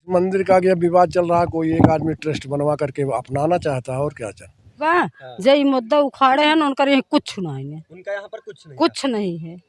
मंदिर का क्या विवाद चल रहा है, कोई एक आदमी ट्रस्ट बनवा करके अपनाना चाहता है और क्या चल जय मुद्दा उखाड़े हैं, उनका कुछ नहीं, उनका यहाँ पर कुछ नहीं है।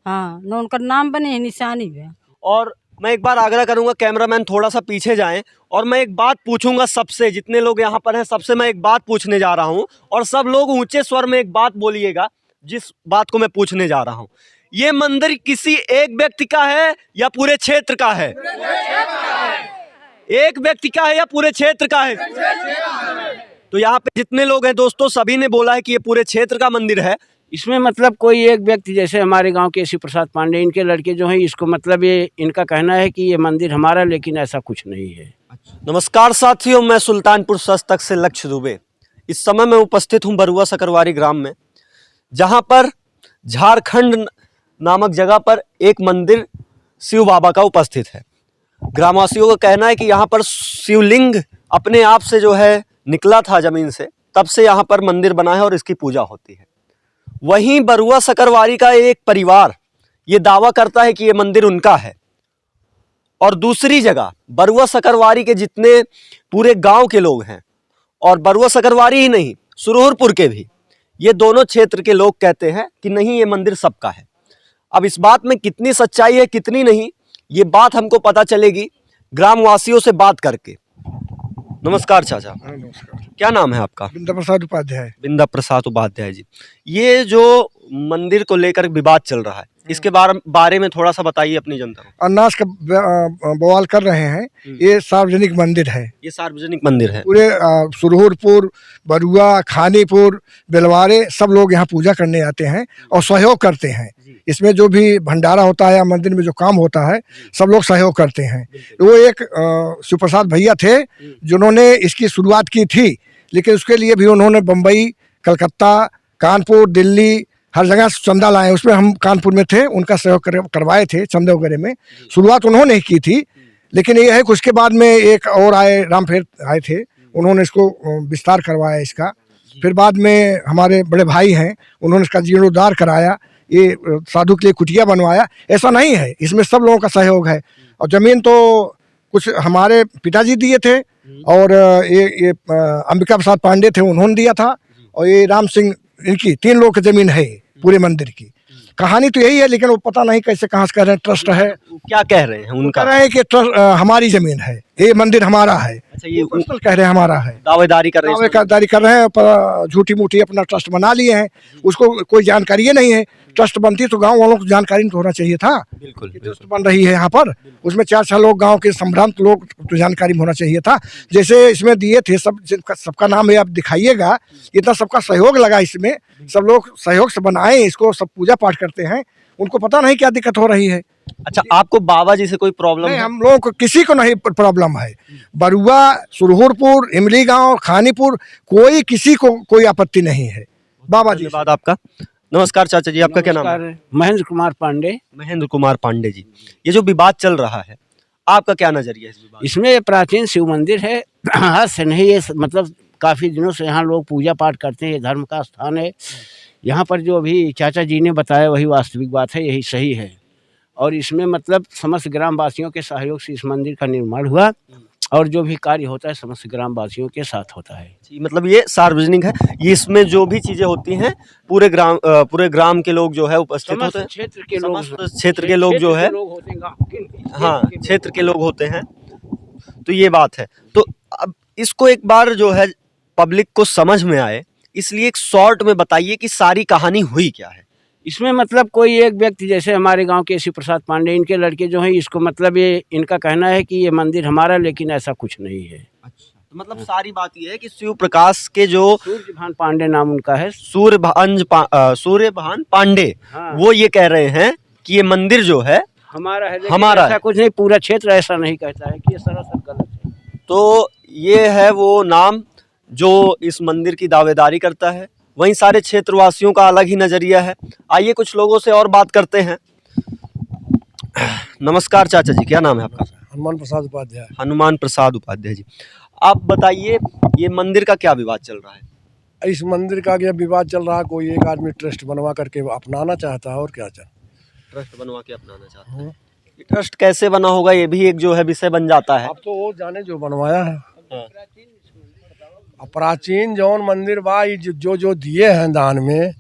हाँ, न उनका नाम बने निशानी है। और मैं एक बार आग्रह करूंगा कैमरामैन थोड़ा सा पीछे जाएं और मैं एक बात पूछूंगा सबसे, जितने लोग यहाँ पर हैं सबसे मैं एक बात पूछने जा रहा हूँ और सब लोग ऊंचे स्वर में एक बात बोलिएगा जिस बात को मैं पूछने जा रहा हूँ। ये मंदिर किसी एक व्यक्ति का है या पूरे क्षेत्र का है? एक व्यक्ति का है या पूरे क्षेत्र का है? तो यहाँ पे जितने लोग हैं दोस्तों सभी ने बोला है कि ये पूरे क्षेत्र का मंदिर है। इसमें मतलब कोई एक व्यक्ति, जैसे हमारे गांव के शिव प्रसाद पांडे, इनके लड़के जो हैं, इसको मतलब ये इनका कहना है कि ये मंदिर हमारा, लेकिन ऐसा कुछ नहीं है। नमस्कार साथियों, मैं सुल्तानपुर सस्तक से लक्ष्य दुबे। इस समय मैं उपस्थित हूँ बरुआ सकरवारी ग्राम में, जहाँ पर झारखंड नामक जगह पर एक मंदिर शिव बाबा का उपस्थित है। ग्रामवासियों का कहना है कि यहाँ पर शिवलिंग अपने आप से जो है निकला था जमीन से, तब से यहाँ पर मंदिर बना है और इसकी पूजा होती है। वहीं बरुआ सकरवारी का एक परिवार ये दावा करता है कि ये मंदिर उनका है, और दूसरी जगह बरुआ सकरवारी के जितने पूरे गांव के लोग हैं, और बरुआ सकरवारी ही नहीं सुरहुरपुर के भी, ये दोनों क्षेत्र के लोग कहते हैं कि नहीं, ये मंदिर सबका है। अब इस बात में कितनी सच्चाई है कितनी नहीं, ये बात हमको पता चलेगी ग्रामवासियों से बात करके। नमस्कार चाचा। नमस्कार। क्या नाम है आपका? बिंदा प्रसाद उपाध्याय। बिंदा प्रसाद उपाध्याय जी। ये जो मंदिर को लेकर विवाद चल रहा है, इसके बारे में थोड़ा सा बताइए अपनी जनता को। अनाज का बवाल कर रहे हैं। ये सार्वजनिक मंदिर है, ये सार्वजनिक मंदिर है। पूरे सुरहुरपुर, बरुआ, खानीपुर, बेलवारे सब लोग यहाँ पूजा करने आते हैं और सहयोग करते हैं। इसमें जो भी भंडारा होता है या मंदिर में जो काम होता है सब लोग सहयोग करते हैं। वो एक शिव प्रसाद भैया थे जिन्होंने इसकी शुरुआत की थी, लेकिन उसके लिए भी उन्होंने बम्बई, कलकत्ता, कानपुर, दिल्ली हर जगह चंदा लाए। उसमें हम कानपुर में थे, उनका सहयोग करवाए थे चंदे वगैरह में। शुरुआत उन्होंने ही की थी, लेकिन ये है कि उसके बाद में एक और आए, रामफेर आए थे, उन्होंने इसको विस्तार करवाया इसका। फिर बाद में हमारे बड़े भाई हैं, उन्होंने इसका जीर्णोद्धार कराया, ये साधु के लिए कुटिया बनवाया। ऐसा नहीं है, इसमें सब लोगों का सहयोग है। और ज़मीन तो कुछ हमारे पिताजी दिए थे, और ये अंबिका प्रसाद पांडे थे, उन्होंने दिया था, और ये राम सिंह, इनकी 3 लोग की ज़मीन है पूरे मंदिर की। कहानी तो यही है, लेकिन वो पता नहीं कैसे कहाँ से कह रहे हैं ट्रस्ट है। क्या कह रहे हैं? उनका कह रहे हैं कि ट्रस्ट हमारी ज़मीन है, ये मंदिर हमारा है। अच्छा, ये पर्सनल कह रहे हैं हमारा है, दावेदारी कर रहे हैं। दावेदारी कर रहे हैं, पर झूठी मूठी अपना ट्रस्ट बना लिए हैं। उसको कोई जानकारी नहीं है। ट्रस्ट बनती तो गांव वालों को जानकारी तो होना चाहिए था। बिल्कुल, ट्रस्ट बन रही है यहाँ पर, उसमें 4-6 लोग गांव के संभ्रांत लोग तो जानकारी होना चाहिए था। जैसे इसमें दिए थे, सबका नाम है, आप दिखाइएगा। इतना सबका सहयोग लगा इसमें, सब लोग सहयोग से बनाए इसको, सब पूजा पाठ करते हैं। उनको पता नहीं क्या दिक्कत हो रही है। अच्छा, आपको बाबा जी से कोई प्रॉब्लम नहीं, है? हम लोगों को किसी को नहीं प्रॉब्लम है। बरुआ, सुरहुरपुर, इमली गांव, खानीपुर, कोई किसी को कोई आपत्ति नहीं है। बाबा जी धन्यवाद आपका। नमस्कार चाचा जी, आपका क्या नाम है? महेंद्र कुमार पांडे। महेंद्र कुमार पांडे जी। ये जो विवाद चल रहा है, आपका क्या नजरिया है इस विवाद? इसमें प्राचीन शिव मंदिर है, आज से नहीं, ये मतलब काफ़ी दिनों से यहाँ लोग पूजा पाठ करते हैं, ये धर्म का स्थान है। यहाँ पर जो अभी चाचा जी ने बताया वही वास्तविक बात है, यही सही है। और इसमें मतलब समस्त ग्रामवासियों के सहयोग से इस मंदिर का निर्माण हुआ, और जो भी कार्य होता है समस्त ग्रामवासियों के साथ होता है। मतलब ये सार्वजनिक है, ये इसमें जो भी चीजें होती हैं पूरे ग्राम के लोग जो है उपस्थित होते हैं। क्षेत्र के लोग, क्षेत्र के लोग जो है, हाँ, क्षेत्र के लोग होते हैं। तो ये बात है। तो अब इसको एक बार जो है पब्लिक को समझ में आए, इसलिए एक शॉर्ट में बताइए कि सारी कहानी हुई क्या है। इसमें मतलब कोई एक व्यक्ति, जैसे हमारे गांव के शिव प्रसाद पांडे, इनके लड़के जो हैं, इसको मतलब ये इनका कहना है कि ये मंदिर हमारा, लेकिन ऐसा कुछ नहीं है। अच्छा, तो मतलब सारी बात ये है कि शिव प्रकाश के जो सूर्यभान पांडे नाम उनका है, सूर्यभान पांडे, हाँ। वो ये कह रहे हैं कि ये मंदिर जो है हमारा है, हमारा ऐसा कुछ नहीं। पूरा क्षेत्र ऐसा नहीं कहता है कि ये सरासर गलत है। तो ये है वो नाम जो इस मंदिर की दावेदारी करता है। वहीं सारे क्षेत्रवासियों का अलग ही नजरिया है। आइए कुछ लोगों से और बात करते हैं। नमस्कार चाचा जी, क्या नाम है आपका? हनुमान प्रसाद उपाध्याय। हनुमान प्रसाद उपाध्याय जी। आप बताइए, ये मंदिर का क्या विवाद चल रहा है? इस मंदिर का क्या विवाद चल रहा है, कोई एक आदमी ट्रस्ट बनवा करके अपनाना चाहता है और क्या चल। ट्रस्ट बनवा के अपनाना चाहता है। ये ट्रस्ट कैसे बना होगा ये भी एक जो है विषय बन जाता है। अब तो वो जाने जो बनवाया है। अब प्राचीन जौन मंदिर बा ये जो दिए हैं दान में,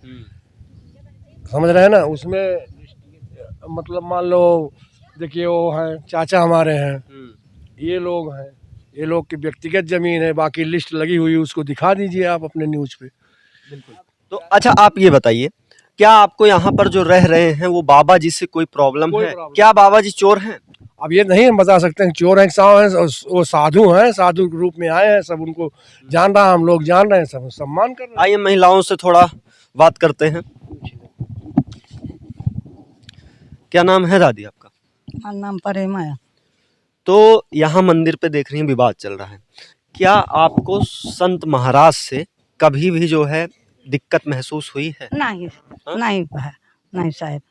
समझ रहे हैं ना, उसमें मतलब मान लो देखिए वो हैं चाचा हमारे हैं, ये लोग हैं, ये लोग की व्यक्तिगत जमीन है, बाकी लिस्ट लगी हुई उसको दिखा दीजिए आप अपने न्यूज पे। तो अच्छा आप ये बताइए, क्या आपको यहाँ पर जो रह रहे हैं वो बाबा जी से कोई प्रॉब्लम कोई है? प्रॉब्लम क्या बाबा जी चोर हैं? अब ये नहीं हम बता सकते हैं चोर हैं साव हैं, वो साधु हैं, साधु के रूप में आए हैं, सब उनको जान रहा, हम लोग जान रहे हैं, सब सम्मान कर रहे हैं। आइए महिलाओं से थोड़ा बात करते हैं। क्या नाम है दादी आपका? हमारा नाम प्रेमा है। तो यहाँ मंदिर पे देख रही हैं विवाद चल रहा है, क्या आपको संत महाराज से कभी भी जो है दिक्कत महसूस हुई है? नहीं नहीं है, नहीं शायद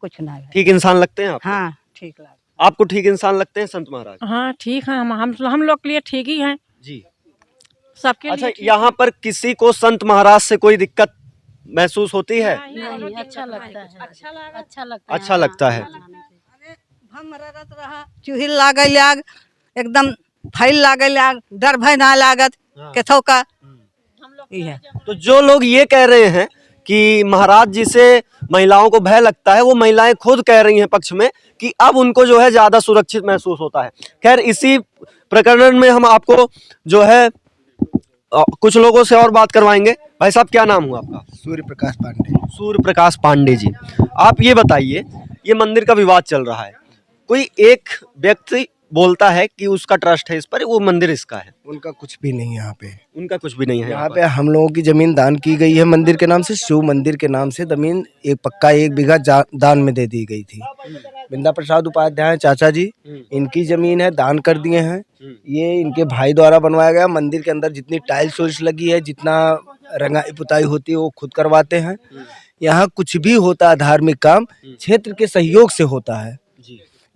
कुछ नहीं है। ठीक इंसान लगते हैं आप? हाँ ठीक लगा। आपको ठीक इंसान लगते हैं संत महाराज? हाँ ठीक है, हम लोग के लिए ठीक ही है, जी। सबके अच्छा लिए ठीक यहाँ पर किसी को संत महाराज से कोई दिक्कत महसूस होती है? नहीं, अच्छा लगता है, अच्छा लगता है। हम ररत रहा चूहिल लागल आग, एकदम फैल लागल आग, डर भय ना लागत केथो का ई है। तो जो लोग ये कह रहे हैं कि महाराज जी से महिलाओं को भय लगता है, वो महिलाएं खुद कह रही हैं पक्ष में कि अब उनको जो है ज्यादा सुरक्षित महसूस होता है। खैर इसी प्रकरण में हम आपको जो है कुछ लोगों से और बात करवाएंगे। भाई साहब क्या नाम हुआ आपका? सूर्य प्रकाश पांडे। सूर्य प्रकाश पांडे जी, आप ये बताइए, ये मंदिर का विवाद चल रहा है, कोई एक व्यक्ति बोलता है कि उसका ट्रस्ट है इस पर, वो मंदिर इसका है। उनका कुछ भी नहीं यहाँ पे। उनका कुछ भी नहीं है यहाँ पे हम लोगों की जमीन दान की गई है मंदिर के नाम से, शिव मंदिर के नाम से जमीन एक पक्का 1 बीघा दान में दे दी गई थी। बिंदा प्रसाद उपाध्याय चाचा जी, इनकी जमीन है, दान कर दिए हैं। ये इनके भाई द्वारा बनवाया गया। मंदिर के अंदर जितनी टाइल्स वाइल्स लगी है, जितना रंगाई पुताई होती है वो खुद करवाते हैं। यहाँ कुछ भी होता है धार्मिक काम क्षेत्र के सहयोग से होता है।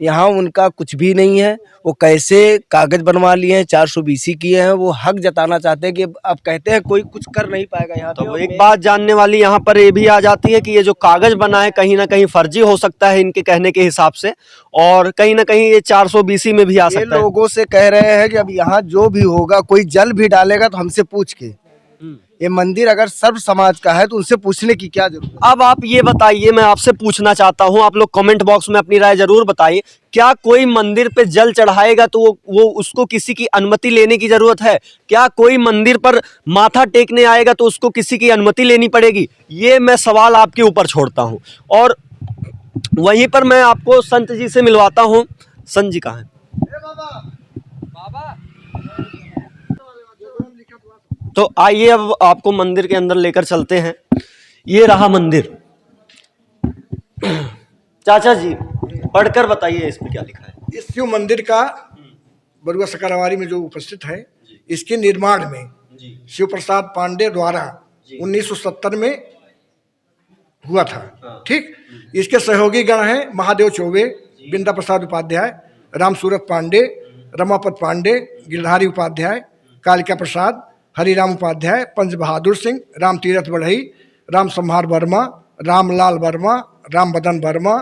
यहाँ उनका कुछ भी नहीं है। वो कैसे कागज बनवा लिए हैं, 420 किए हैं, वो हक जताना चाहते हैं कि अब कहते हैं कोई कुछ कर नहीं पाएगा यहाँ पे। तो एक बात जानने वाली यहाँ पर ये भी आ जाती है कि ये जो कागज बना है कहीं ना कहीं फर्जी हो सकता है इनके कहने के हिसाब से, और कहीं ना कहीं ये 420 में भी आ ये सकता है। लोगों से कह रहे हैं कि अब यहाँ जो भी होगा, कोई जल भी डालेगा तो हमसे पूछ के। ये मंदिर अगर सर्व समाज का है तो उनसे पूछने की क्या जरूरत है? अब आप ये बताइए, मैं आपसे पूछना चाहता हूं, आप लोग कमेंट बॉक्स में अपनी राय जरूर बताइए, क्या कोई मंदिर पे जल चढ़ाएगा तो वो उसको किसी की अनुमति लेने की जरूरत है? क्या कोई मंदिर पर माथा टेकने आएगा तो उसको किसी की अनुमति लेनी पड़ेगी? ये मैं सवाल आपके ऊपर छोड़ता हूं। और वहीं पर मैं आपको संत जी से मिलवाता हूं। संत जी कहाँ हैं? तो आइए अब आपको मंदिर के अंदर लेकर चलते हैं। ये रहा मंदिर। चाचा जी पढ़कर बताइए इस पे क्या लिखा है। इस शिव मंदिर का बरुआ सकरवारी में जो उपस्थित है, इसके निर्माण में शिव प्रसाद पांडे द्वारा 1970 में हुआ था। ठीक, इसके सहयोगी गण हैं महादेव चौबे, बिंदा प्रसाद उपाध्याय, राम सूरत पांडे, रमापत पांडे, गिरधारी उपाध्याय, कालिका प्रसाद, हरिराम उपाध्याय, पंच बहादुर सिंह, राम तीरथ बढ़ई, राम संहार वर्मा, रामलाल वर्मा, राम बदन वर्मा,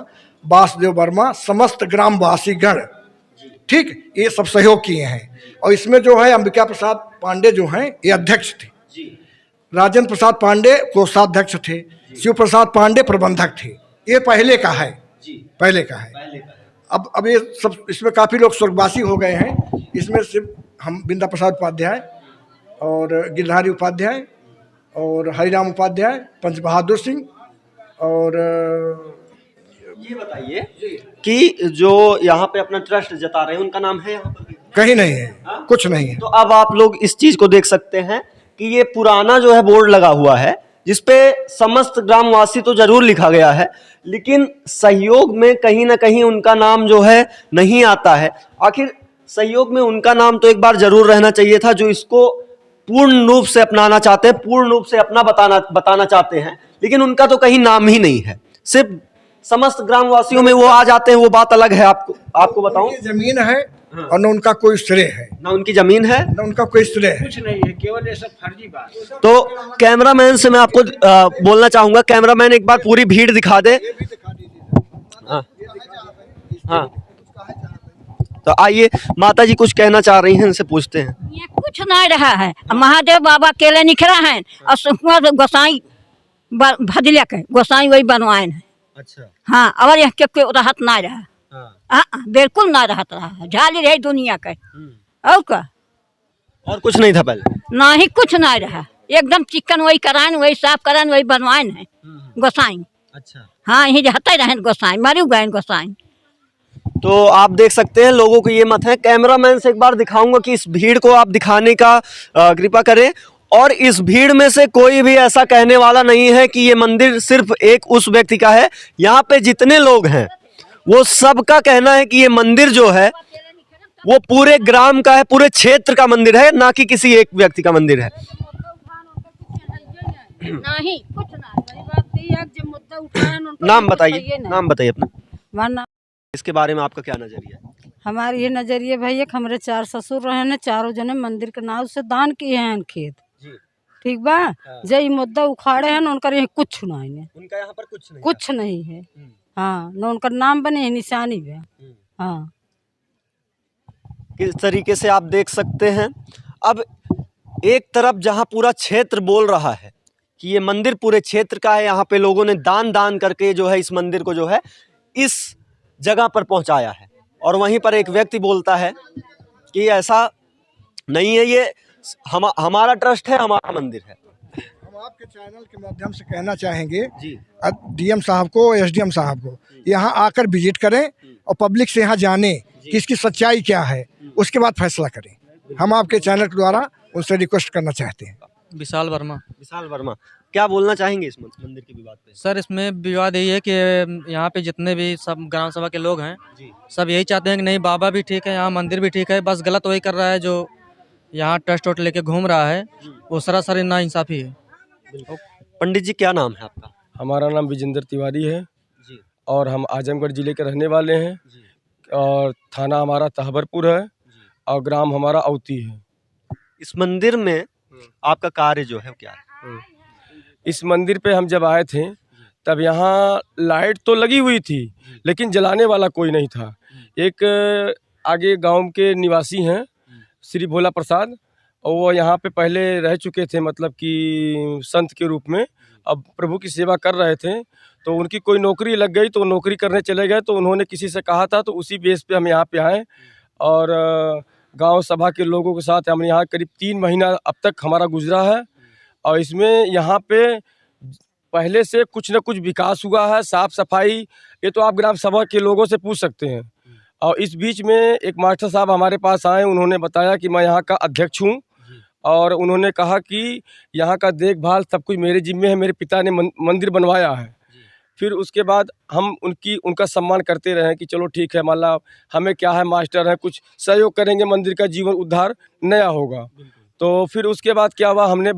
वासुदेव वर्मा, समस्त ग्रामवासी गण, ठीक, ये सब सहयोग किए हैं। और इसमें जो है अंबिका प्रसाद पांडे जो हैं ये अध्यक्ष थे, राजेंद्र प्रसाद पांडे कोषाध्यक्ष थे, शिव प्रसाद पांडे प्रबंधक थे। ये पहले का है, पहले का है। अब ये सब इसमें काफ़ी लोग स्वर्गवासी हो गए हैं। इसमें सिर्फ हम बिंदा प्रसाद उपाध्याय और गिरधारी उपाध्याय और हरिराम उपाध्याय, पंच बहादुर सिंह। और ये बताइए कि जो यहाँ पे अपना ट्रस्ट जता रहे हैं उनका नाम है यहाँ पर? कहीं नहीं है, कुछ नहीं है। तो अब आप लोग इस चीज को देख सकते हैं कि ये पुराना जो है बोर्ड लगा हुआ है जिसपे समस्त ग्रामवासी तो जरूर लिखा गया है, लेकिन सहयोग में कहीं ना कहीं उनका नाम जो है नहीं आता है। आखिर सहयोग में उनका नाम तो एक बार जरूर रहना चाहिए था, जो इसको पूर्ण रूप से अपनाना चाहते हैं, पूर्ण रूप से अपना बताना चाहते हैं, लेकिन उनका तो कहीं नाम ही नहीं है। सिर्फ समस्त ग्रामवासियों में वो आ जाते हैं, वो बात अलग है। आपको बताऊं, जमीन है और न उनका कोई श्रेय है, ना उनकी जमीन है न उनका कोई श्रेय है, कुछ नहीं है, केवल ये सब फर्जी बात। तो कैमरामैन से मैं आपको बोलना चाहूंगा, कैमरामैन एक बार पूरी भीड़ दिखा दे। हाँ हाँ तो आइए माता जी कुछ कहना चाह रही हैं, इनसे पूछते हैं। ये कुछ नहीं रहा है। महादेव बाबा केले निखरा है और सुकुआ गोसाई भदलिया के गोसाई वही बनवाए हैं। अच्छा। हाँ, और यह के राहत नहीं रहा। हाँ। बिल्कुल ना रहत रहा, झाली रही दुनिया के। और का और कुछ नहीं था पहले? ना ही कुछ नहीं रहा, एकदम चिकन वही करान, वही साफ करान, वही बनवाए है गोसाई। अच्छा। हाँ, यही रहते रहे गोसाई, मरी गए गोसाई। तो आप देख सकते हैं, लोगों को ये मत है। कैमरामैन से एक बार दिखाऊंगा कि इस भीड़ को आप दिखाने का कृपा करें। और इस भीड़ में से कोई भी ऐसा कहने वाला नहीं है कि ये मंदिर सिर्फ एक उस व्यक्ति का है। यहाँ पे जितने लोग हैं वो सबका कहना है कि ये मंदिर जो है वो पूरे ग्राम का है, पूरे क्षेत्र का मंदिर है, ना कि किसी एक व्यक्ति का मंदिर है। नहीं कुछ नाम बताइए, नाम बताइए अपना। वरना इसके बारे में आपका क्या नजरिया है? हमारे ये नजरिए भैया, हमारे 4 ससुर रहे न, चारों जने मंदिर के नाम से दान किए हैं खेत। ठीक बा। जय मुद्दा उखाड़े हैं न, उनका यहाँ कुछ नहीं है, उनका यहाँ पर कुछ नहीं है। हाँ, न उनका नाम बने है, निशानी भी। हाँ, किस तरीके से आप देख सकते हैं। अब एक तरफ जहाँ पूरा क्षेत्र बोल रहा है कि ये मंदिर पूरे क्षेत्र का है, यहाँ पे लोगों ने दान करके जो है इस मंदिर को जो है इस जगह पर पहुँचाया है, और वहीं पर एक व्यक्ति बोलता है कि ऐसा नहीं है, ये हमारा ट्रस्ट है, हमारा मंदिर है। हम आपके चैनल के माध्यम से कहना चाहेंगे जी। डीएम साहब को, एसडीएम साहब को, यहाँ आकर विजिट करें और पब्लिक से यहाँ जाने कि इसकी सच्चाई क्या है, उसके बाद फैसला करें। हम आपके चैनल के द्वारा उनसे रिक्वेस्ट करना चाहते हैं। विशाल वर्मा। विशाल वर्मा, क्या बोलना चाहेंगे इस मंदिर के विवाद पे? सर, इसमें विवाद यही है कि यहाँ पे जितने भी सब ग्राम सभा के लोग हैं सब यही चाहते हैं कि नहीं, बाबा भी ठीक है, यहाँ मंदिर भी ठीक है, बस गलत वही कर रहा है जो यहाँ ट्रस्ट वोट लेके घूम रहा है, वो सरासर नाइंसाफी है। पंडित जी, क्या नाम है आपका? हमारा नाम विजेंद्र तिवारी है जी। और हम आजमगढ़ जिले के रहने वाले हैं जी। और थाना हमारा तहबरपुर है और ग्राम हमारा औती है। इस मंदिर में आपका कार्य जो है क्या है? इस मंदिर पे हम जब आए थे तब यहाँ लाइट तो लगी हुई थी, लेकिन जलाने वाला कोई नहीं था। एक आगे गांव के निवासी हैं श्री भोला प्रसाद, और वो यहाँ पे पहले रह चुके थे, मतलब कि संत के रूप में। अब प्रभु की सेवा कर रहे थे तो उनकी कोई नौकरी लग गई तो नौकरी करने चले गए, तो उन्होंने किसी से कहा था, तो उसी बेस पे हम यहाँ पे आए और गांव सभा के लोगों के साथ हम यहाँ करीब 3 महीना अब तक हमारा गुजरा है। और इसमें यहाँ पे पहले से कुछ न कुछ विकास हुआ है, साफ़ सफाई, ये तो आप ग्राम सभा के लोगों से पूछ सकते हैं। और इस बीच में एक मास्टर साहब हमारे पास आए, उन्होंने बताया कि मैं यहाँ का अध्यक्ष हूँ और उन्होंने कहा कि यहाँ का देखभाल सब कुछ मेरे जिम्मे है, मेरे पिता ने मंदिर बनवाया है। फिर उसके बाद हम उनका सम्मान करते रहे कि चलो ठीक है, मान ला हमें क्या है, मास्टर है, कुछ सहयोग करेंगे, मंदिर का जीवन उद्धार नया होगा। तो फिर उसके बाद क्या हुआ, हमने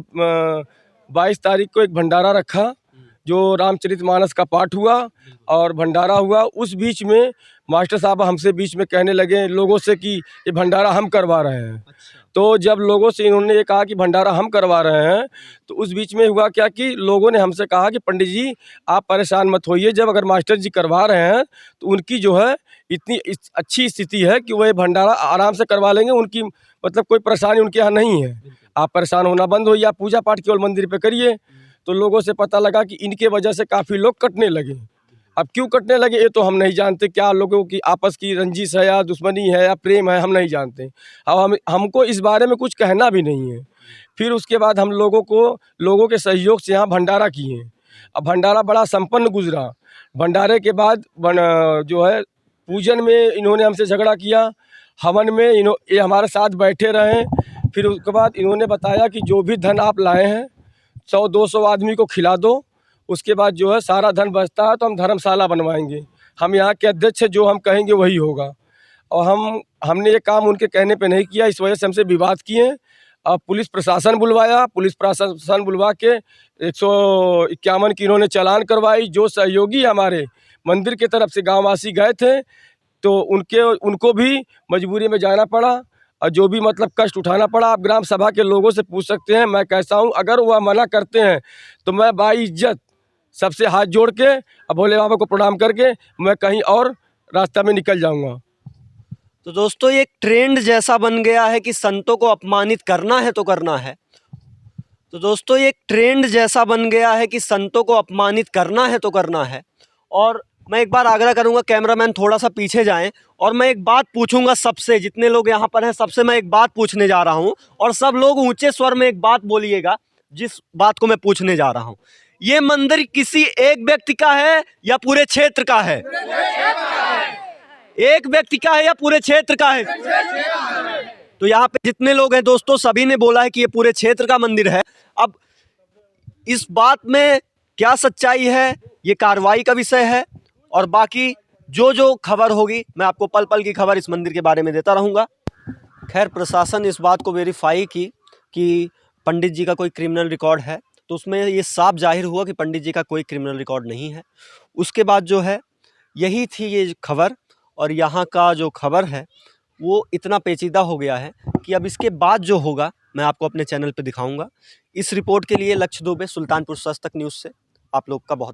22 तारीख को एक भंडारा रखा जो रामचरितमानस का पाठ हुआ और भंडारा हुआ। उस बीच में मास्टर साहब हमसे बीच में कहने लगे लोगों से कि ये भंडारा हम करवा रहे हैं। तो जब लोगों से इन्होंने ये कहा कि भंडारा हम करवा रहे हैं, तो उस बीच में हुआ क्या कि लोगों ने हमसे कहा कि पंडित जी आप परेशान मत होइए, जब अगर मास्टर जी करवा रहे हैं तो उनकी जो है इतनी अच्छी स्थिति है कि वो ये भंडारा आराम से करवा लेंगे, उनकी मतलब कोई परेशानी उनके यहाँ नहीं है। आप परेशान होना बंद होइए, आप पूजा पाठ केवल मंदिर पे करिए। तो लोगों से पता लगा कि इनके वजह से काफ़ी लोग कटने लगे। अब क्यों कटने लगे ये तो हम नहीं जानते, क्या लोगों की आपस की रंजिश है या दुश्मनी है या प्रेम है, हम नहीं जानते। अब हमको इस बारे में कुछ कहना भी नहीं है। फिर उसके बाद हम लोगों के सहयोग से यहाँ भंडारा किए। अब भंडारा बड़ा संपन्न गुजरा। भंडारे के बाद जो है पूजन में इन्होंने हमसे झगड़ा किया, हवन में ये हमारे साथ बैठे रहे। फिर उसके बाद इन्होंने बताया कि जो भी धन आप लाए हैं 100-200 आदमी को खिला दो, उसके बाद जो है सारा धन बचता है तो हम धर्मशाला बनवाएंगे। हम यहाँ के अध्यक्ष जो हम कहेंगे वही होगा। और हमने ये काम उनके कहने पे नहीं किया, इस वजह से हमसे विवाद किए। अब पुलिस प्रशासन बुलवाया, पुलिस प्रशासन बुलवा के 151 की इन्होंने चालान करवाई। जो सहयोगी हमारे मंदिर के तरफ से गाँववासी गए थे तो उनको भी मजबूरी में जाना पड़ा और जो भी मतलब कष्ट उठाना पड़ा। आप ग्राम सभा के लोगों से पूछ सकते हैं मैं कैसा हूँ। अगर वह मना करते हैं तो मैं बाइज्जत सबसे हाथ जोड़ के अब भोले बाबा को प्रणाम करके मैं कहीं और रास्ता में निकल जाऊंगा। तो दोस्तों ये एक ट्रेंड जैसा बन गया है कि संतों को अपमानित करना है तो करना है। तो दोस्तों ये एक ट्रेंड जैसा बन गया है कि संतों को अपमानित करना है तो करना है। और मैं एक बार आग्रह करूंगा कैमरामैन थोड़ा सा पीछे जाएं और मैं एक बात पूछूंगा सबसे, जितने लोग यहाँ पर हैं सबसे मैं एक बात पूछने जा रहा हूँ और सब लोग ऊंचे स्वर में एक बात बोलिएगा जिस बात को मैं पूछने जा रहा हूँ। ये मंदिर किसी एक व्यक्ति का है या पूरे क्षेत्र का है? एक व्यक्ति का है या पूरे क्षेत्र का है? तो यहाँ पे जितने लोग हैं दोस्तों सभी ने बोला है कि ये पूरे क्षेत्र का मंदिर है। अब इस बात में क्या सच्चाई है ये कार्रवाई का विषय है और बाकी जो खबर होगी मैं आपको पल पल की खबर इस मंदिर के बारे में देता रहूँगा। खैर प्रशासन इस बात को वेरीफाई की कि पंडित जी का कोई क्रिमिनल रिकॉर्ड है, तो उसमें ये साफ जाहिर हुआ कि पंडित जी का कोई क्रिमिनल रिकॉर्ड नहीं है। उसके बाद जो है यही थी ये खबर और यहाँ का जो खबर है वो इतना पेचीदा हो गया है कि अब इसके बाद जो होगा मैं आपको अपने चैनल पे दिखाऊंगा। इस रिपोर्ट के लिए लक्ष्य दुबे, सुल्तानपुर सस्तक न्यूज़ से आप लोग का बहुत